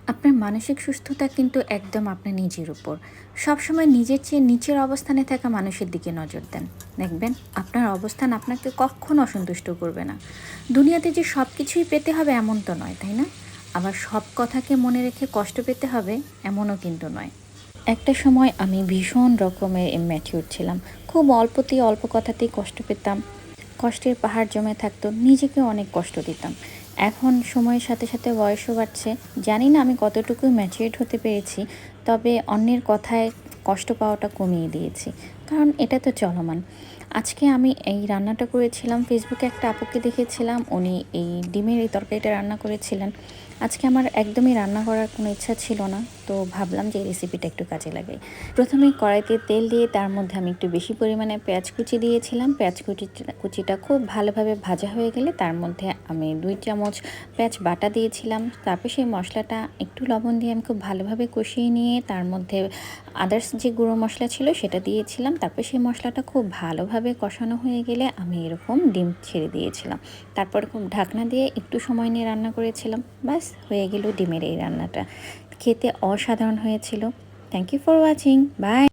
আপনার মানসিক সুস্থতা কিন্তু একদম আপনার নিজের উপর। সবসময় নিজের চেয়ে নিচের অবস্থানে থাকা মানুষের দিকে নজর দেন। দেখবেন আপনার অবস্থান আপনাকে কখনো অসন্তুষ্ট করবে না। দুনিয়াতে যে সব কিছুই পেতে হবে এমন তো নয়, তাই না? আবার সব কথাকে মনে রেখে কষ্ট পেতে হবে এমনও কিন্তু নয়। একটা সময় আমি ভীষণ রকমের immature ছিলাম। খুব অল্পতেই অল্প কথাতেই কষ্ট পেতাম। কষ্টের পাহাড় জমে থাকতো, নিজেকে অনেক কষ্ট দিতাম। এখন সময়ের সাথে সাথে বয়সও বাড়ছে। জানি না আমি কতটুকু ম্যাচিউরড হতে পেরেছি, তবে অন্যের কথায় কষ্ট পাওয়াটা কমিয়ে দিয়েছি। কারণ এটা তো চলমান। আজকে আমি এই রান্নাটা করেছিলাম, ফেসবুকে একটা আপুকে দেখেছিলাম, উনি এই ডিমের এই তরকারিটা রান্না করেছিলেন। আজকে আমার একদমই রান্না করার কোনো ইচ্ছা ছিল না, তো ভাবলাম যে এই রেসিপিটা একটু কাজে লাগাই। প্রথমে কড়াইতে তেল দিয়ে তার মধ্যে আমি একটু বেশি পরিমাণে পেঁয়াজ কুচি দিয়েছিলাম। পেঁয়াজ কুচিটা খুব ভালোভাবে ভাজা হয়ে গেলে তার মধ্যে আমি ২ চামচ পেঁয়াজ বাটা দিয়েছিলাম। তারপর সেই মশলাটা একটু লবণ দিয়ে আমি খুব ভালোভাবে কষিয়ে নিয়ে তার মধ্যে আদার্স যে গুঁড়ো মশলা ছিল সেটা দিয়েছিলাম। তারপর সেই মশলাটা খুব ভালোভাবে কষানো হয়ে গেলে আমি এরকম ডিম ছেড়ে দিয়েছিলাম। তারপর খুব ঢাকনা দিয়ে একটু সময় নিয়ে রান্না করেছিলাম। ব্যাস হয়ে গেল ডিমের এই রান্নাটা। খেতে অসাধারণ হয়েছিল। Thank you for watching. By.